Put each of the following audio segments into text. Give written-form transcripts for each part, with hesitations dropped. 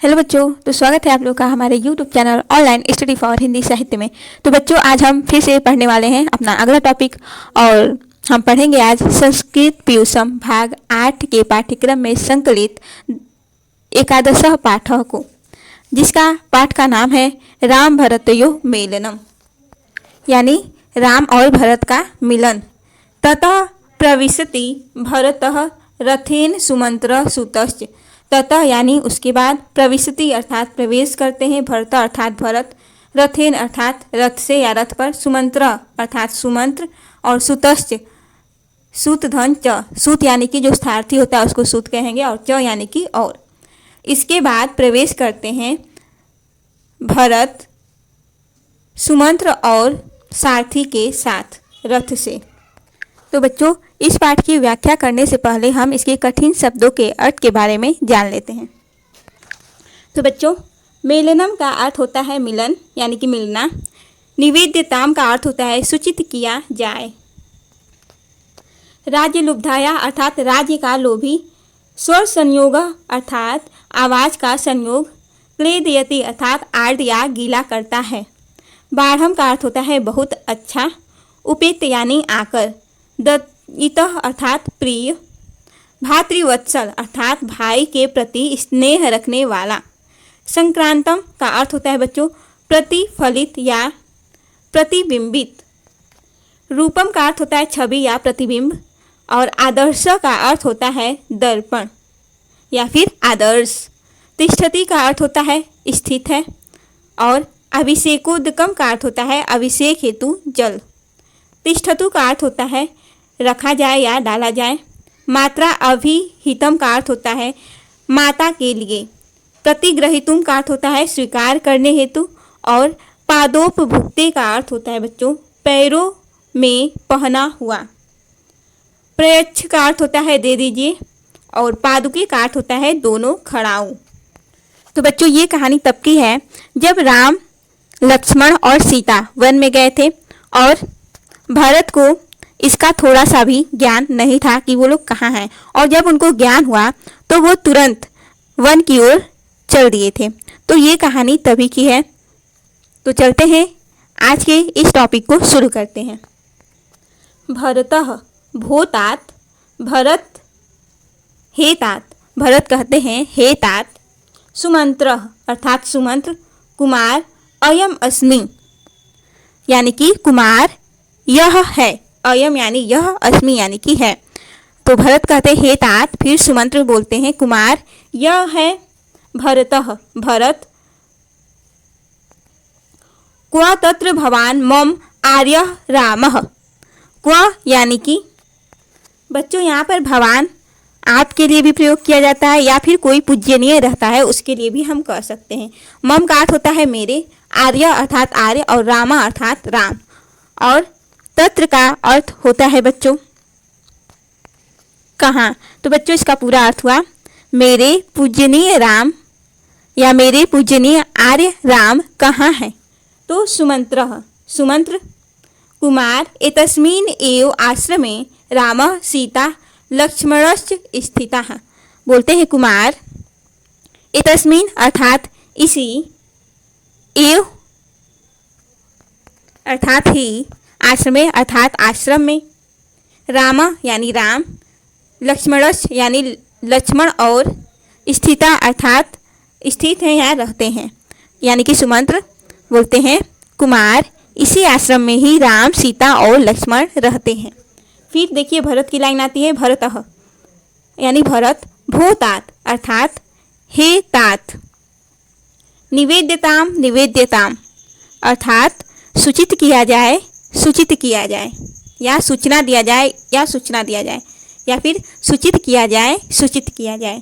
Hello बच्चों, तो स्वागत है आप लोग का हमारे YouTube channel online study for Hindi साहित्य में। तो बच्चों, आज हम फिर से पढ़ने वाले हैं अपना अगला टॉपिक और हम पढ़ेंगे आज संस्कृत पीयूषम भाग 8 के पाठ्यक्रम में संकलित एकादशः पाठः को, जिसका पाठ का नाम है राम भरतयो मेलनम, यानी राम और भरत का मिलन। ततः प्रविशति भरतः रथेन सुमंत्र सुतश्च। ततः यानी उसके बाद, प्रविशति अर्थात प्रवेश करते हैं, भरत अर्थात भरत, रथेन अर्थात रथ से या रथ पर, सुमंत्र अर्थात सुमंत्र, और सुतश्च सूत धन च, सूत यानी कि जो सारथी होता है उसको सूत कहेंगे, और च यानी कि और। इसके बाद प्रवेश करते हैं भरत सुमंत्र और सारथी के साथ रथ से। तो बच्चों, इस पाठ की व्याख्या करने से पहले हम इसके कठिन शब्दों के अर्थ के बारे में जान लेते हैं। तो बच्चों, मेलनम का अर्थ होता है मिलन यानी कि मिलना। निवेद्यताम का अर्थ होता है सूचित किया जाए। राज्य लुब्धाया अर्थात राज्य का लोभी। स्वर संयोग अर्थात आवाज का संयोग। क्लेदयति अर्थात आर्द या गीला करता है। बाढ़म का अर्थ होता है बहुत अच्छा। उपेत यानी आकर। दत्तः अर्थात प्रिय। भातृवत्सल अर्थात भाई के प्रति स्नेह रखने वाला। संक्रांतम का अर्थ होता है बच्चों प्रतिफलित या प्रतिबिंबित। रूपम का अर्थ होता है छवि या प्रतिबिंब। और आदर्श का अर्थ होता है दर्पण या फिर आदर्श। तिष्ठति का अर्थ होता है स्थित है। और अभिषेकोदकम का अर्थ होता है अभिषेक हेतु जल। तिष्ठतु का अर्थ होता है रखा जाए या डाला जाए। मात्रा अभिहितम का अर्थ होता है माता के लिए। प्रतिग्रहितुम का अर्थ होता है स्वीकार करने हेतु। और पादोपभुक्ते का अर्थ होता है बच्चों पैरों में पहना हुआ। प्रयच्छ का अर्थ होता है दे दीजिए। और पादुके का अर्थ होता है दोनों खड़ाऊ। तो बच्चों, ये कहानी तब की है जब राम, लक्ष्मण और सीता वन में गए थे और भरत को इसका थोड़ा सा भी ज्ञान नहीं था कि वो लोग कहाँ हैं। और जब उनको ज्ञान हुआ तो वो तुरंत वन की ओर चल दिए थे। तो ये कहानी तभी की है। तो चलते हैं, आज के इस टॉपिक को शुरू करते हैं। भरतः भोतात, भरत हे तात, भरत कहते हैं हे तात। सुमंत्र अर्थात सुमंत्र। कुमार अयम अस्मि यानी कि कुमार यह है। अयम यानी यह, अस्मि यानी कि है। तो भरत कहते हैं हे तात, फिर सुमंत्र बोलते हैं कुमार यह है। भरतः भरत। क्व तत्र भवान मम आर्य रामः। क्व यानी कि बच्चों, यहाँ पर भवान आपके लिए भी प्रयोग किया जाता है या फिर कोई पूज्यनीय रहता है उसके लिए भी हम कह सकते हैं। मम का अर्थ होता है मेरे, आर्य अर्थात आर्य, और रामा अर्थात राम। और तत्र का अर्थ होता है बच्चों कहाँ। तो बच्चों, इसका पूरा अर्थ हुआ मेरे पूजनीय राम या मेरे पूजनीय आर्य राम कहाँ है। तो सुमंत्र, सुमंत्र। कुमार एतस्मिन् एव आश्रमे रामः सीता लक्ष्मणश्च स्थिताः। बोलते हैं कुमार एतस्मिन् अर्थात इसी, एव अर्थात ही, आश्रमे अर्थात आश्रम में, राम यानी राम, लक्ष्मणश्च यानी लक्ष्मण, और स्थिता अर्थात स्थित हैं या रहते हैं। यानी कि सुमंत्र बोलते हैं कुमार इसी आश्रम में ही राम, सीता और लक्ष्मण रहते हैं। फिर देखिए भरत की लाइन आती है भरतः यानी भरत। भोतात अर्थात हे तात। निवेद्यताम, निवेद्यताम अर्थात सूचित किया जाए, सूचित किया जाए, या सूचना दिया जाए या सूचना दिया जाए, या फिर सूचित किया जाए, सूचित किया जाए।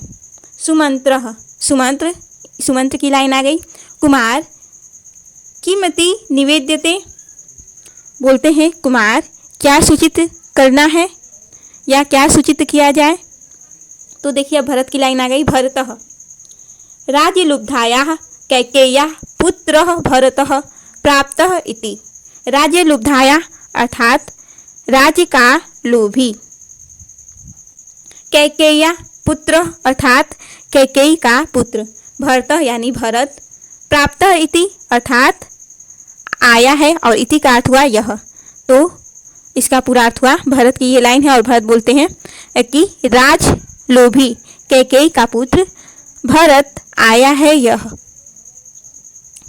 सुमंत्रः, सुमंत्र, सुमंत्र की लाइन आ गई। कुमार किमति निवेद्यते। बोलते हैं कुमार क्या सूचित करना है या क्या सूचित किया जाए। तो देखिए अब भरत की लाइन आ गई। भरतः राज्य लुब्धायाः कैकेय्याः पुत्रः भरतः प्राप्तः इति। राज्य लुब्धाया अर्थात राज्य का लोभी। कैकेय्या पुत्र अर्थात कैकेयी का पुत्र। भरत यानी भरत, प्राप्त इति अर्थात आया है, और इति का अर्थ हुआ यह। तो इसका पूरा अर्थ हुआ, भरत की ये लाइन है और भरत बोलते हैं कि राज लोभी कैकेयी का पुत्र भरत आया है यह।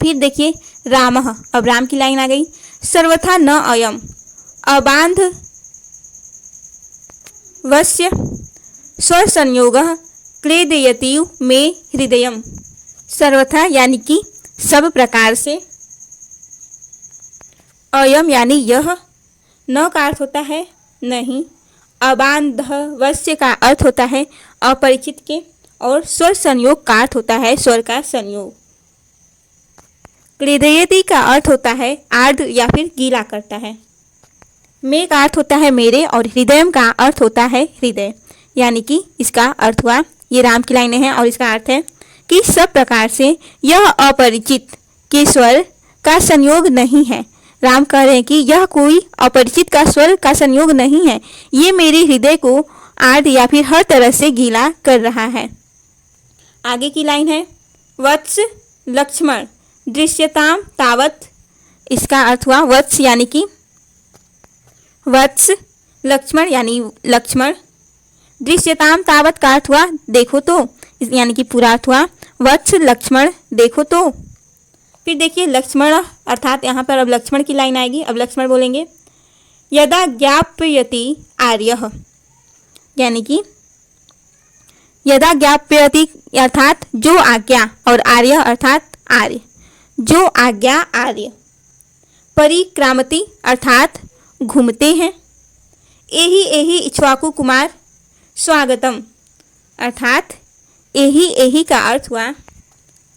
फिर देखिए रामः, अब राम की लाइन आ गई। सर्वथा न अयम अबांध वस्य स्वर संयोगः क्लेदयति मे हृदयम। सर्वथा यानी कि सब प्रकार से, अयम यानी यह, न का अर्थ होता है नहीं, अबांधवस्य का अर्थ होता है अपरिचित के, और स्वर संयोग का अर्थ होता है स्वर का संयोग। क्लेदयति का अर्थ होता है आर्द्र या फिर गीला करता है। मे का अर्थ होता है मेरे, और हृदयम का अर्थ होता है हृदय। यानी कि इसका अर्थ हुआ, ये राम की लाइनें हैं और इसका अर्थ है कि सब प्रकार से यह अपरिचित के स्वर का संयोग नहीं है। राम कह रहे हैं कि यह कोई अपरिचित का स्वर का संयोग नहीं है, ये मेरे हृदय को आर्द्र या फिर हर तरह से गीला कर रहा है। आगे की लाइन है वत्स लक्ष्मण दृश्यताम तावत। इसका अर्थ हुआ वत्स यानी कि वत्स, लक्ष्मण यानी लक्ष्मण, दृश्यताम तावत का अर्थ हुआ देखो तो, यानी कि पूरा अर्थ हुआ वत्स लक्ष्मण देखो तो। फिर देखिए लक्ष्मण अर्थात यहाँ पर अब लक्ष्मण की लाइन आएगी। अब लक्ष्मण बोलेंगे यदा ज्ञापयति आर्यः, यानी कि यदा ज्ञापयति अर्थात जो आज्ञा, और आर्य अर्थात आर्य, जो आज्ञा आर्य। परिक्रामति अर्थात घूमते हैं। एहि एहि इक्ष्वाकु कुमार स्वागतम, अर्थात एहि एहि का अर्थ हुआ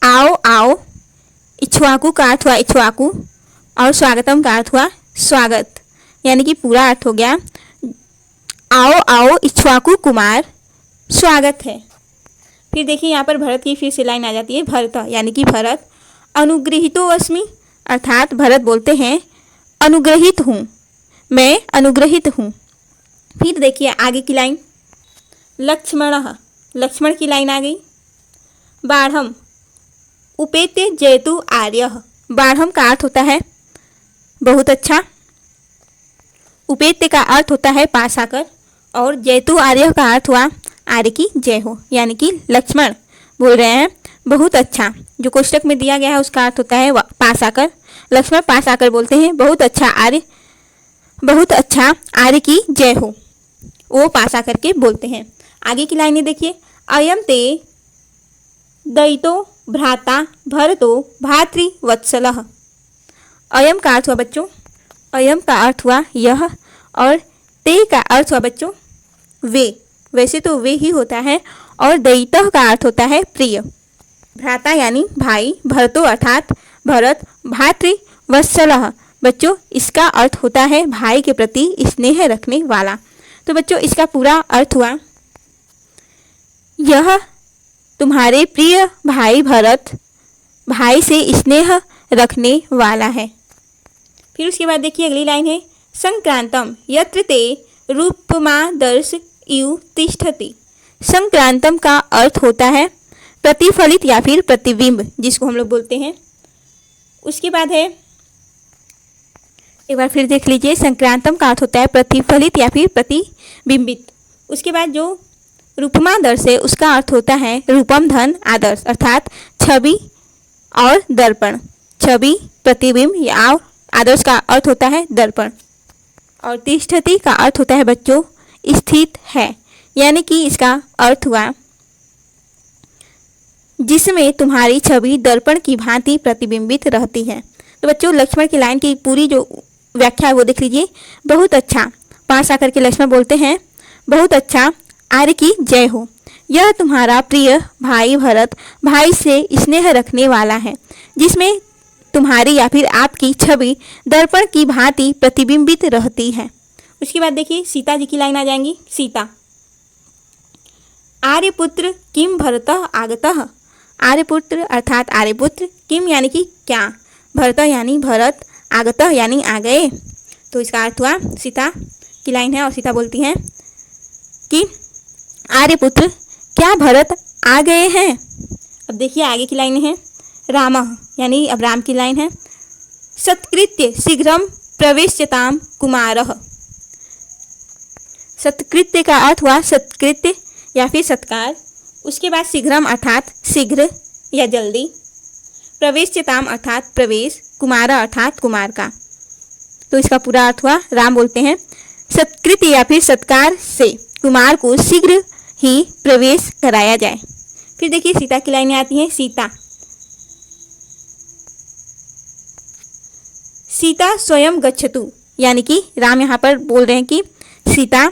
आओ आओ, इक्ष्वाकु का अर्थ हुआ इक्ष्वाकु, और स्वागतम का अर्थ हुआ स्वागत। यानी कि पूरा अर्थ हो गया आओ आओ इक्ष्वाकु कुमार स्वागत है। फिर देखिए यहाँ पर भरत की फिर से लाइन आ जाती है। भरत यानी कि भरत, अनुगृहीतो अस्मि, अर्थात भरत बोलते हैं अनुग्रहित हूँ, मैं अनुग्रहित हूँ। फिर देखिए आगे की लाइन लक्ष्मणः, लक्ष्मण की लाइन आ गई। बाढ़म उपेत्य जयतु आर्यः, बाढ़म का अर्थ होता है बहुत अच्छा, उपेत्य का अर्थ होता है पास आकर, और जयतु आर्य का अर्थ हुआ आर्य की जय हो। यानी कि लक्ष्मण बोल रहे हैं बहुत अच्छा, जो कोष्टक में दिया गया है उसका अर्थ होता है पास आकर। लक्ष्मण पास आकर बोलते हैं बहुत अच्छा आर्य, बहुत अच्छा आर्य की जय हो, वो पास आकर के बोलते हैं। आगे की लाइनें देखिए अयम ते दयितो भ्राता भरतो भातृवत्सलः। अयम का अर्थ हुआ बच्चों, अयम का अर्थ हुआ यह, और ते का अर्थ हुआ बच्चों वे, वैसे तो वे ही होता है, और दयितः का अर्थ होता है प्रिय। भ्राता यानी भाई, भरतो अर्थात भरत, भातृवत्सलः बच्चों इसका अर्थ होता है भाई के प्रति स्नेह रखने वाला। तो बच्चों इसका पूरा अर्थ हुआ यह तुम्हारे प्रिय भाई भरत भाई से स्नेह रखने वाला है। फिर उसके बाद देखिए अगली लाइन है संक्रांतम यत्र ते रूपमादर्श इव तिष्ठति। संक्रांतम का अर्थ होता है प्रतिफलित या फिर प्रतिबिंब, जिसको हम लोग बोलते हैं। उसके बाद है एक बार फिर देख लीजिए, संक्रांतम का अर्थ होता है प्रतिफलित या फिर प्रतिबिंबित। उसके बाद जो रूपमादर्श है उसका अर्थ होता है रूपम धन आदर्श, अर्थात छवि और दर्पण। छवि प्रतिबिंब या आदर्श का अर्थ होता है दर्पण, और तिष्ठति का अर्थ होता है बच्चों स्थित है। यानी कि इसका अर्थ हुआ जिसमें तुम्हारी छवि दर्पण की भांति प्रतिबिंबित रहती है। तो बच्चों लक्ष्मण की लाइन की पूरी जो व्याख्या है वो देख लीजिए। बहुत अच्छा, पास आकर के लक्ष्मण बोलते हैं बहुत अच्छा आर्य की जय हो। यह तुम्हारा प्रिय भाई भरत भाई से स्नेह रखने वाला है, जिसमें तुम्हारी या फिर आपकी छवि दर्पण की भांति प्रतिबिंबित रहती है। उसके बाद देखिए सीता जी की लाइन आ जाएंगी। सीता आर्यपुत्र किम भरतः आगतः। आर्यपुत्र अर्थात आर्यपुत्र, किम यानी कि क्या, भरतः यानी भरत, आगतः यानी आ गए। तो इसका अर्थ हुआ सीता की लाइन है, और सीता बोलती हैं कि आर्यपुत्र क्या भरत आ गए हैं। अब अब देखिए आगे की लाइन है रामः, यानी अब राम की लाइन है सत्कृत्य शीघ्रम प्रवेश्यताम कुमारः। सत्कृत्य का अर्थ हुआ सत्कृत्य या फिर सत्कार, उसके बाद शीघ्रम अर्थात शीघ्र या जल्दी, प्रवेश्यताम अर्थात प्रवेश, कुमार अर्थात कुमार का। तो इसका पूरा अर्थ हुआ राम बोलते हैं सत्कृत्य या फिर सत्कार से कुमार को शीघ्र ही प्रवेश कराया जाए। फिर देखिए सीता की लाइनें आती हैं सीता। सीता स्वयं गच्छतु, यानी कि राम यहाँ पर बोल रहे हैं कि सीता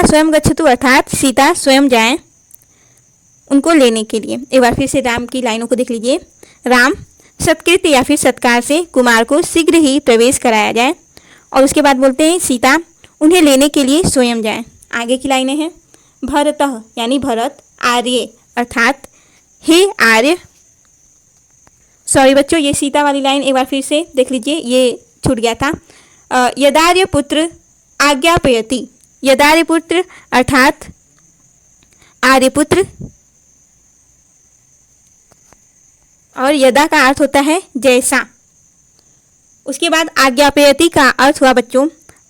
स्वयं गच्छतु अर्थात सीता स्वयं जाएं उनको लेने के लिए। एक बार फिर से राम की लाइनों को देख लीजिए। राम सत्कृत्य या फिर सत्कार से कुमार को शीघ्र ही प्रवेश कराया जाए, और उसके बाद बोलते हैं सीता उन्हें लेने के लिए स्वयं जाएं। आगे की लाइनें हैं भरतः, यानी भरत, आर्य अर्थात हे आर्य। सॉरी बच्चों, ये सीता वाली लाइन एक बार फिर से देख लीजिए, ये छूट गया था। यदार्य पुत्र आज्ञापयति, यदार्य पुत्र अर्थात आर्यपुत्र, और यदा का अर्थ होता है जैसा। उसके बाद आज्ञापयति का अर्थ हुआ बच्चों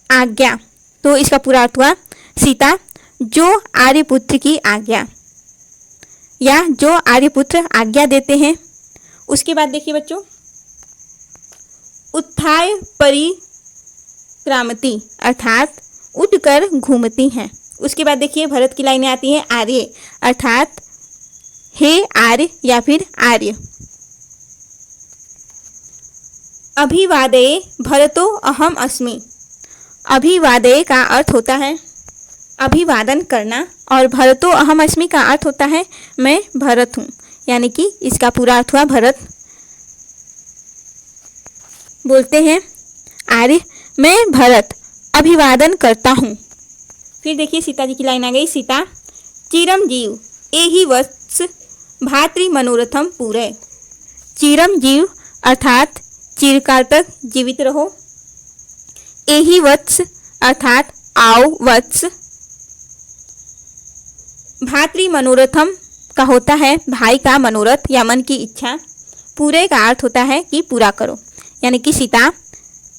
आज्ञा, तो इसका पूरा अर्थ हुआ सीता जो आर्यपुत्र की आज्ञा या जो आर्यपुत्र आज्ञा देते हैं। उसके बाद देखिए बच्चों उत्थाय परिक्रामति अर्थात उठकर घूमती हैं। उसके बाद देखिए भरत की लाइनें आती हैं आर्य अर्थात हे आर्य या फिर आर्य। अभिवादये भरतो अहम अस्मि, अभिवादये का अर्थ होता है अभिवादन करना, और भरतो अहम अस्मि का अर्थ होता है मैं भरत हूँ, यानी कि इसका पूरा अर्थ हुआ भरत बोलते हैं आर्य मैं भरत अभिवादन करता हूँ। फिर देखिए सीता जी की लाइन आ गई सीता चिरम जीव एहि वत्स भातृ मनोरथम पूरे। चिरम जीव अर्थात चिरकाल तक जीवित रहो, एहि वत्स अर्थात आओ वत्स, भातृ मनोरथम का होता है भाई का मनोरथ या मन की इच्छा, पूरे का अर्थ होता है कि पूरा करो, यानी कि सीता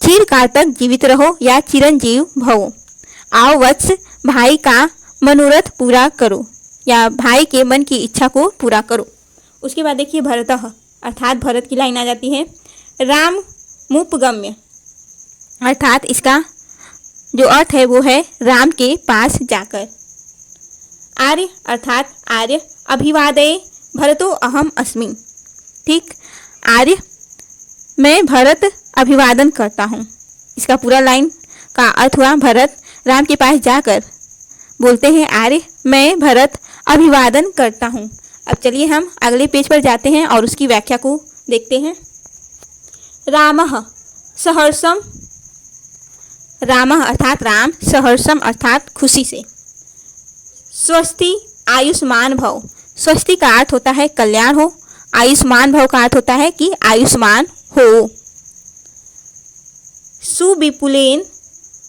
चिरकाल तक जीवित रहो या चिरंजीव भवो। आओ वत्स भाई का मनोरथ पूरा करो या भाई के मन की इच्छा को पूरा करो। उसके बाद देखिए भरतः अर्थात भरत की लाइन आ जाती है राम मुपगम्य, अर्थात इसका जो अर्थ है वो है राम के पास जाकर। आर्य अर्थात आर्य अभिवादये भरतो अहम अस्मि, ठीक, आर्य मैं भरत अभिवादन करता हूँ। इसका पूरा लाइन का अर्थ हुआ भरत राम के पास जाकर बोलते हैं आर्य मैं भरत अभिवादन करता हूँ। अब चलिए हम अगले पेज पर जाते हैं और उसकी व्याख्या को देखते हैं। रामः सहर्षम, रामः अर्थात राम, सहर्षम अर्थात खुशी से, स्वस्ति आयुष्मान भव, स्वस्ति का अर्थ होता है कल्याण हो, आयुष्मान भव का अर्थ होता है कि आयुष्मान हो। सुविपुलेन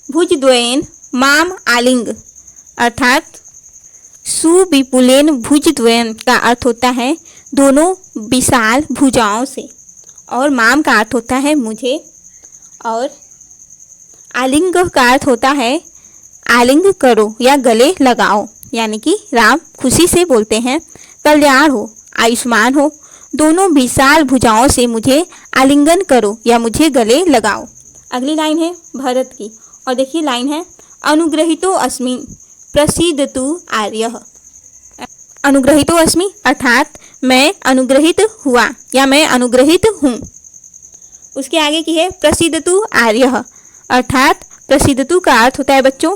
भुजद्वयेन माम आलिंग, अर्थात सुविपुलेन भुजद्वयन का अर्थ होता है दोनों विशाल भुजाओं से, और माम का अर्थ होता है मुझे, और आलिंग का अर्थ होता है आलिंग करो या गले लगाओ, यानी कि राम खुशी से बोलते हैं कल्याण हो, आयुष्मान हो, दोनों विशाल भुजाओं से मुझे आलिंगन करो या मुझे गले लगाओ। अगली लाइन है भरत की, और देखिए लाइन है अनुग्रहितो अस्मि प्रसीदतु आर्यः। अनुग्रहितो अस्मि अर्थात मैं अनुग्रहित हुआ या मैं अनुग्रहित हूँ। उसके आगे की है प्रसीदतु आर्यः, अर्थात प्रसीदतु का अर्थ होता है बच्चों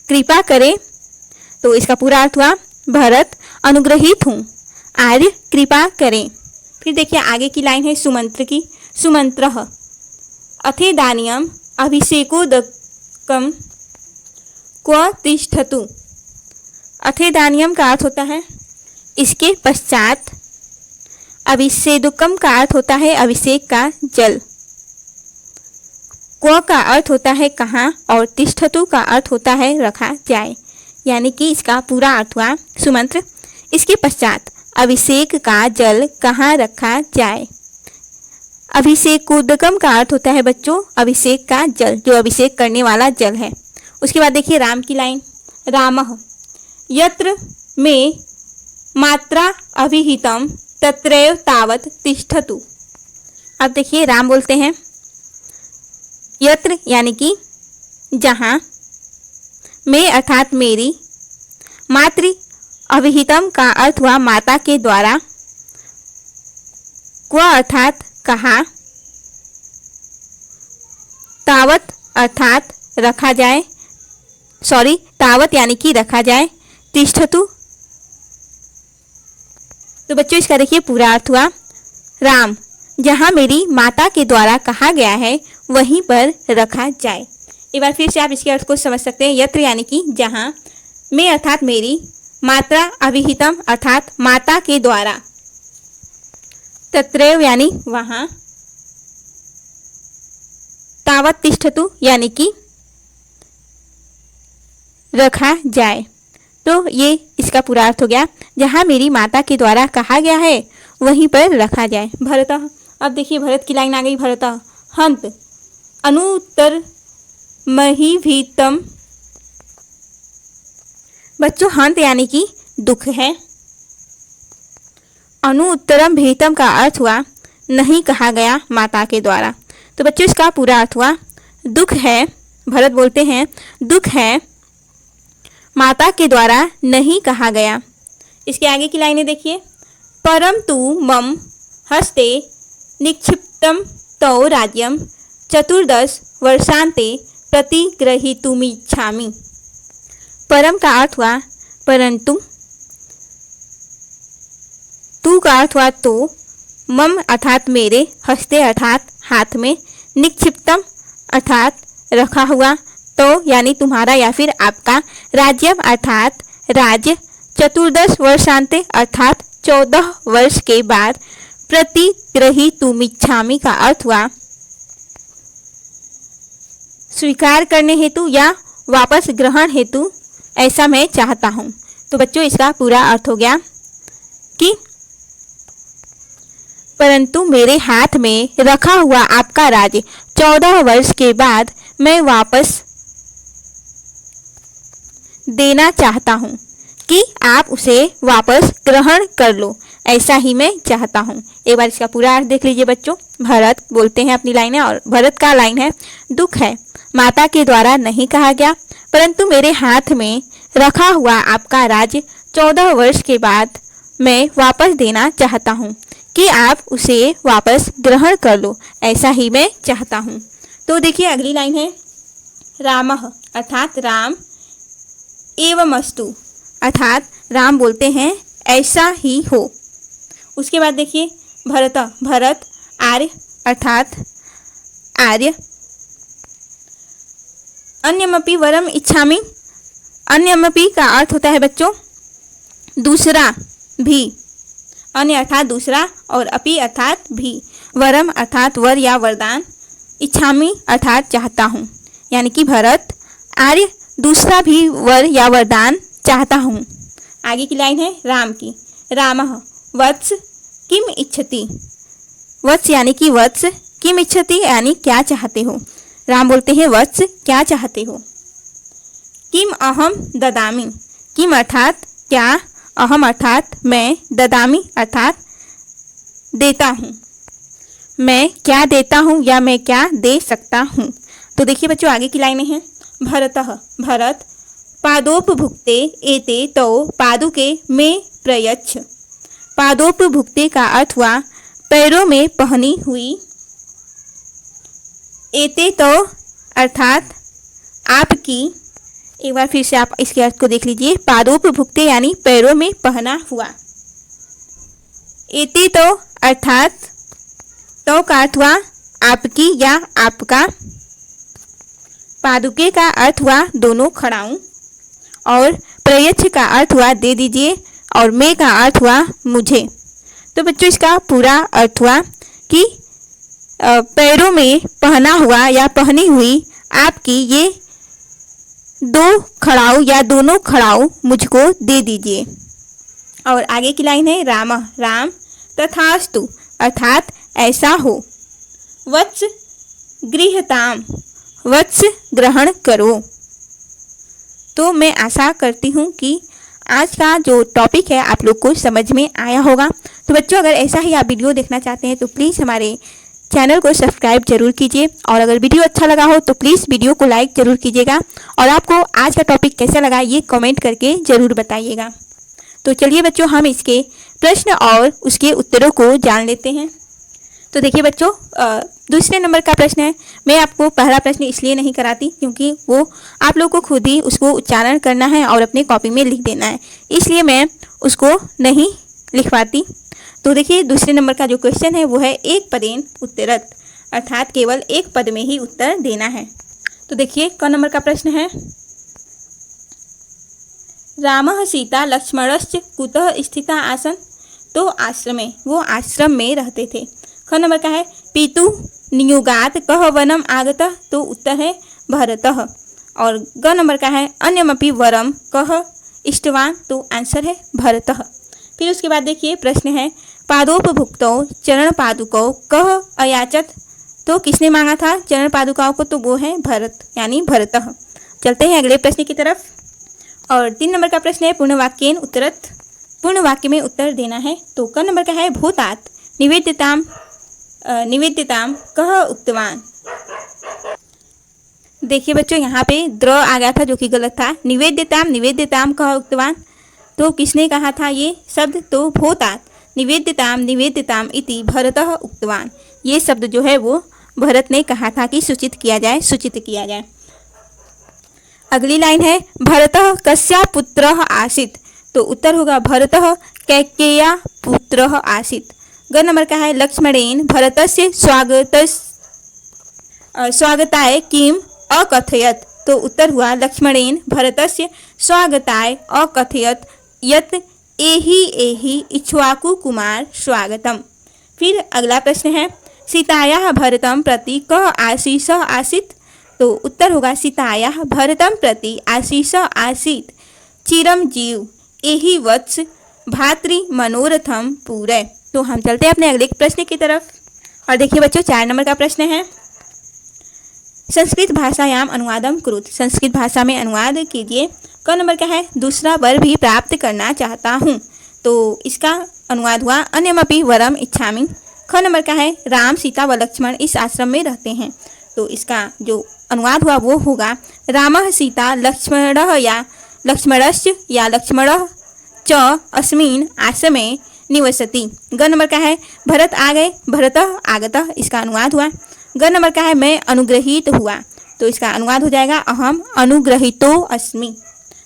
कृपा करे, तो इसका पूरा अर्थ हुआ भरत अनुग्रहित हूँ, आर्य कृपा करें। फिर देखिए आगे की लाइन है सुमंत्र की, सुमंत्रः अथेदानियम अभिषेकोदकम क्व तिष्ठतु, अथेदानियम का अर्थ होता है इसके पश्चात, अभिषेदुकम का अर्थ होता है अभिषेक का जल, क्व का अर्थ होता है कहाँ, और तिष्ठतु का अर्थ होता है रखा जाए, यानी कि इसका पूरा अर्थ हुआ सुमंत्र इसके पश्चात अभिषेक का जल कहाँ रखा जाए। अभिषेक कूदकम का अर्थ होता है बच्चों अभिषेक का जल, जो अभिषेक करने वाला जल है। उसके बाद देखिए राम की लाइन, रामः यत्र में मात्रा अभिहितम तत्रैव तावत तिष्ठतु। अब देखिए राम बोलते हैं यत्र यानी कि जहाँ, में अर्थात मेरी, मातृ अभिहितम का अर्थ हुआ माता के द्वारा, क्व अर्थात कहा, तावत अर्थात रखा जाए, तावत यानी कि रखा जाए, तिष्ठतु। तो बच्चों इसका देखिए पूरा अर्थ हुआ, राम जहाँ मेरी माता के द्वारा कहा गया है वहीं पर रखा जाए। एक बार फिर से आप इसके अर्थ को समझ सकते हैं। यत्र यानी कि जहाँ, में अर्थात मेरी, मात्रा अभिहितम अर्थात माता के द्वारा, तत्रैव यानी वहाँ, तावत तिष्ठतु यानी कि रखा जाए। तो ये इसका पूरा अर्थ हो गया, जहाँ मेरी माता के द्वारा कहा गया है वहीं पर रखा जाए। भरतः, अब देखिए भरत की लाइन आ गई, भरतः हंत अनुत्तर महीभीतम। बच्चों हंत यानी कि दुख है, अनुत्तरम भीतम का अर्थ हुआ नहीं कहा गया माता के द्वारा। तो बच्चों इसका पूरा अर्थ हुआ दुख है, भरत बोलते हैं दुख है माता के द्वारा नहीं कहा गया। इसके आगे की लाइनें देखिए, परम तु मम हस्ते निक्षिप्तम तौ राज्यम 14 वर्षांते प्रतिग्रहीतुमिच्छामि। परम का अर्थ हुआ परंतु, तू का अर्थ हुआ तो, मम अर्थात मेरे, हस्ते अर्थात हाथ में, निक्षिप्तम अर्थात रखा हुआ, तो यानी तुम्हारा या फिर आपका, राज्यम अर्थात राज्य, 14 वर्षांते अर्थात 14 वर्ष के बाद, प्रतिग्रहीतुमिच्छामि का अर्थ हुआ स्वीकार करने हेतु या वापस ग्रहण हेतु ऐसा मैं चाहता हूँ। तो बच्चों इसका पूरा अर्थ हो गया कि परंतु मेरे हाथ में रखा हुआ आपका राज्य 14 वर्ष के बाद मैं वापस देना चाहता हूँ कि आप उसे वापस ग्रहण कर लो, ऐसा ही मैं चाहता हूँ। एक बार इसका पूरा अर्थ देख लीजिए बच्चों। भरत बोलते हैं अपनी लाइन है, और भरत का लाइन है, दुख है माता के द्वारा नहीं कहा गया, परंतु मेरे हाथ में रखा हुआ आपका राज्य 14 वर्ष के बाद मैं वापस देना चाहता हूँ कि आप उसे वापस ग्रहण कर लो, ऐसा ही मैं चाहता हूँ। तो देखिए अगली लाइन है, रामः अर्थात राम, एवमस्तु अर्थात राम बोलते हैं ऐसा ही हो। उसके बाद देखिए भरत, भरत आर्य अर्थात आर्य, अन्यमपि वरम इच्छामि। अन्यमपि का अर्थ होता है बच्चों दूसरा भी, अन्य अर्थात दूसरा और अपि अर्थात भी, वरम अर्थात वर या वरदान, इच्छामि अर्थात चाहता हूँ। यानी कि भरत आर्य दूसरा भी वर या वरदान चाहता हूँ। आगे की लाइन है राम की, रामः वत्स किम इच्छति। वत्स यानी कि वत्स, किम इच्छति यानी क्या चाहते हो। राम बोलते हैं वत्स क्या चाहते हो। किम अहम ददामि, किम अर्थात क्या, अहम अर्थात मैं, ददामि अर्थात देता हूँ, मैं क्या देता हूँ या मैं क्या दे सकता हूँ। तो देखिए बच्चों आगे की लाइनें हैं, भरतः भरत पादोपभुक्ते एते तो पादुके में प्रयच्छ। पादोपभुक्ते का अर्थ हुआ पैरों में पहनी हुई, एते तो अर्थात आपकी। एक बार फिर से आप इसके अर्थ को देख लीजिए, पादोपभुक्ते यानी पैरों में पहना हुआ, एते तो अर्थात तो का अर्थ हुआ आपकी या आपका, पादुके का अर्थ हुआ दोनों खड़ाऊं, और प्रयच्छ का अर्थ हुआ दे दीजिए, और मैं का अर्थ हुआ मुझे। तो बच्चों इसका पूरा अर्थ हुआ कि पैरों में पहना हुआ या पहनी हुई आपकी ये दो खड़ाऊ या दोनों खड़ाऊ मुझको दे दीजिए। और आगे की लाइन है रामः राम तथास्तु अर्थात ऐसा हो। वत्स गृह्यताम वत्स ग्रहण करो। तो मैं आशा करती हूँ कि आज का जो टॉपिक है आप लोग को समझ में आया होगा। तो बच्चों, अगर ऐसा ही आप वीडियो देखना चाहते हैं तो प्लीज़ हमारे चैनल को सब्सक्राइब जरूर कीजिए, और अगर वीडियो अच्छा लगा हो तो प्लीज़ वीडियो को लाइक जरूर कीजिएगा, और आपको आज का टॉपिक कैसा लगा ये कमेंट करके ज़रूर बताइएगा। तो चलिए बच्चों, हम इसके प्रश्न और उसके उत्तरों को जान लेते हैं। तो देखिए बच्चों, दूसरे नंबर का प्रश्न है। मैं आपको पहला प्रश्न इसलिए नहीं कराती क्योंकि वो आप लोग को खुद ही उसको उच्चारण करना है और अपने कॉपी में लिख देना है, इसलिए मैं उसको नहीं लिखवाती। तो देखिए, दूसरे नंबर का जो क्वेश्चन है वो है एक पदेन उत्तरत, अर्थात केवल एक पद में ही उत्तर देना है। तो देखिए, क नंबर का प्रश्न है रामः सीता लक्ष्मणश्च कुतः स्थिता आसन। तो आश्रमे, वो आश्रम में रहते थे। ख नंबर का है पितु नियुगात कह वनम आगतः। तो उत्तर है भरतः। और ग नंबर का है अन्यमपि वरम कह इष्टवान। तो आंसर है भरतः। फिर उसके बाद देखिए प्रश्न है पादोपभुक्तौ चरण पादुकौ कह अयाचत। तो किसने मांगा था चरण पादुकाओं को? तो वो है भरत, यानी भरतः। चलते हैं अगले प्रश्न की तरफ। और 3 नंबर का प्रश्न है पूर्ण वाक्येन उत्तरत। पूर्ण वाक्य में उत्तर देना है। तो क नंबर का है भूतात निवेद्यताम कह उक्तवान। देखिए बच्चों, यहाँ पे द्र आ गया था जो कि गलत था। निवेद्यताम कह उक्तवान। तो किसने कहा था ये शब्द? तो भूतात निवेद्यताम इति भरतः उक्तवान। ये शब्द जो है वो भरत ने कहा था कि सूचित किया जाए। अगली लाइन है भरतः कस्या पुत्रः आसीत्। तो उत्तर होगा भरतः कैकेय्या पुत्रः आसीत्। ग नंबर का है लक्ष्मणेन भरतस्य स्वागताय किम अकथयत। तो उत्तर हुआ लक्ष्मणेन भरतस्य स्वागताय अकथयत यत् एहि इक्ष्वाकु कुमार स्वागतम। फिर अगला प्रश्न है सीतायाः भरतं प्रति कः आशीषः आसीत्। तो उत्तर होगा सीतायाः भरतं प्रति आशीषः आसीत् चिरं जीव एहि वत्स भातृ मनोरथम पूरे। तो हम चलते हैं अपने अगले प्रश्न की तरफ। और देखिए बच्चों, 4 नंबर का प्रश्न है संस्कृत भाषायाम अनुवादम कुरुत। संस्कृत भाषा में अनुवाद कीजिए। क नंबर का है दूसरा वर भी प्राप्त करना चाहता हूँ। तो इसका अनुवाद हुआ अन्यमपि वरम इच्छामि। ख नंबर का है राम सीता व लक्ष्मण इस आश्रम में रहते हैं। तो इसका जो अनुवाद हुआ वो होगा रामः सीता लक्ष्मणः या लक्ष्मणश्च या लक्ष्मणः च अस्मिन् आश्रमे निवसति। ग नंबर का है भरत आ गए भरतः आगतः। इसका अनुवाद हुआ। ग नंबर का है मैं अनुग्रहित हुआ। तो इसका अनुवाद हो जाएगा अहम अनुग्रहितो अस्मि।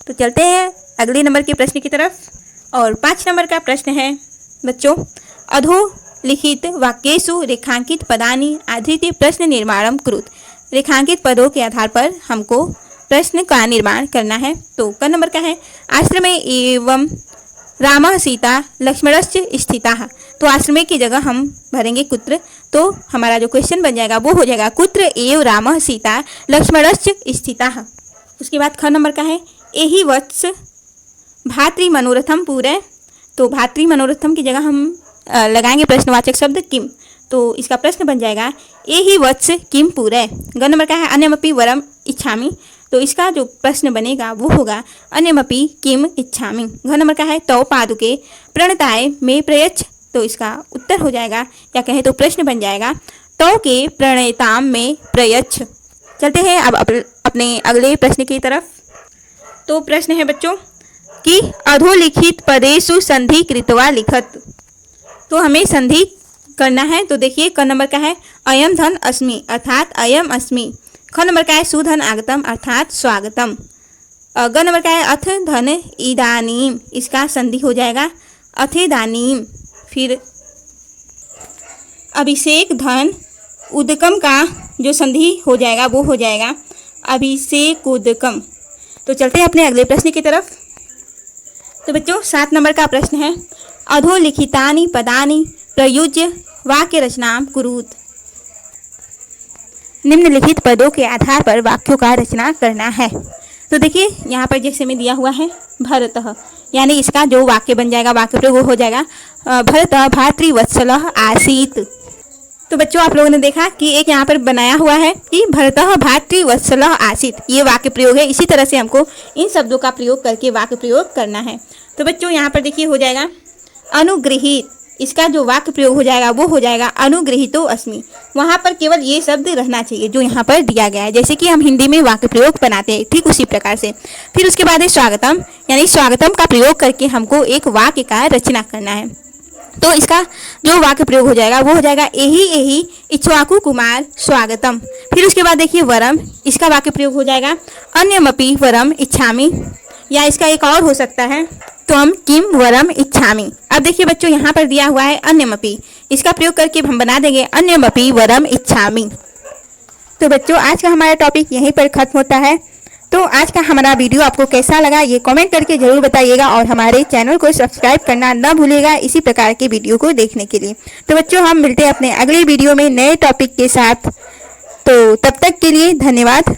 तो चलते हैं अगले नंबर के प्रश्न की तरफ। और 5 नंबर का प्रश्न है बच्चों अधोलिखित वाक्येषु रेखांकित पदानि आधृत्य प्रश्न निर्माणं कुरुत। रेखांकित पदों के आधार पर हमको प्रश्न का निर्माण करना है। तो क नंबर का है आश्रमे एवं रामः सीता लक्ष्मणश्च स्थिताः। तो आश्रमे की जगह हम भरेंगे कुत्र। तो हमारा जो क्वेश्चन बन जाएगा वो हो जाएगा कुत्र एव रामः सीता लक्ष्मणश्च स्थिताः। उसके बाद ख नंबर का है एहि वत्स भातृ मनोरथम पूरे। तो भातृ मनोरथम की जगह हम लगाएंगे प्रश्नवाचक शब्द किम। तो इसका प्रश्न बन जाएगा एहि वत्स किम पूरे। ग नंबर का है अन्यमपि वरम इच्छामि। तो इसका जो प्रश्न बनेगा वो होगा अन्यमपि किम इच्छामि। घ नंबर का है तौ पादुके प्रणताय में प्रयच्छ। तो इसका उत्तर हो जाएगा या कहें तो प्रश्न बन जाएगा तौ के प्रणयताम में प्रयच्छ। चलते हैं अब अपने अगले प्रश्न की तरफ। तो प्रश्न है बच्चों कि अधोलिखित पदेषु संधि कृत्वा लिखत। तो हमें संधि करना है। तो देखिए क नंबर का है अयम धन अस्मि अर्थात अयम अस्मि। ख नंबर का है सुधन आगतम अर्थात स्वागतम। ग नंबर का है अथ धन इदानीम। इसका संधि हो जाएगा अथेदानीम। फिर अभिषेक धन उदकम का जो संधि हो जाएगा वो हो जाएगा अभिषेक उदकम। तो चलते हैं अपने अगले प्रश्न की तरफ। तो बच्चों 7 नंबर का प्रश्न है अधोलिखितानि पदानि प्रयुज्य वाक्य रचनाम कुरुत। निम्नलिखित पदों के आधार पर वाक्यों का रचना करना है। तो देखिए यहाँ पर जैसे में दिया हुआ है भरतः, यानी इसका जो वाक्य बन जाएगा, वाक्य प्रयोग वो हो जाएगा भरतः भातृवत्सलः आसीत्। तो बच्चों आप लोगों ने देखा कि एक यहाँ पर बनाया हुआ है कि भरतः भातृवत्सलः आसीत्, ये वाक्य प्रयोग है। इसी तरह से हमको इन शब्दों का प्रयोग करके वाक्य प्रयोग करना है। तो बच्चों यहाँ पर देखिए हो जाएगा अनुगृहीत, इसका जो वाक्य प्रयोग हो जाएगा वो हो जाएगा अनुगृहीतो अस्मि। वहाँ पर केवल ये शब्द रहना चाहिए जो यहाँ पर दिया गया है, जैसे कि हम हिंदी में वाक्य प्रयोग बनाते हैं, ठीक उसी प्रकार से। फिर उसके बाद है स्वागतम, यानी स्वागतम का प्रयोग करके हमको एक वाक्य का रचना करना है। तो इसका जो वाक्य प्रयोग हो जाएगा वो हो जाएगा एहि एहि इक्ष्वाकु कुमार स्वागतम। फिर उसके बाद देखिए वरम, इसका वाक्य प्रयोग हो जाएगा अन्यमपि वरम इच्छामि, या इसका एक और हो सकता है त्वम किम वरम इच्छामि। अब देखिए बच्चों यहाँ पर दिया हुआ है अन्यमपि, इसका प्रयोग करके हम बना देंगे अन्यमपि वरम इच्छामि। तो बच्चों आज का हमारा टॉपिक यहीं पर खत्म होता है। तो आज का हमारा वीडियो आपको कैसा लगा ये कमेंट करके जरूर बताइएगा, और हमारे चैनल को सब्सक्राइब करना ना भूलिएगा इसी प्रकार के वीडियो को देखने के लिए। तो बच्चों हम मिलते हैं अपने अगले वीडियो में नए टॉपिक के साथ। तो तब तक के लिए धन्यवाद।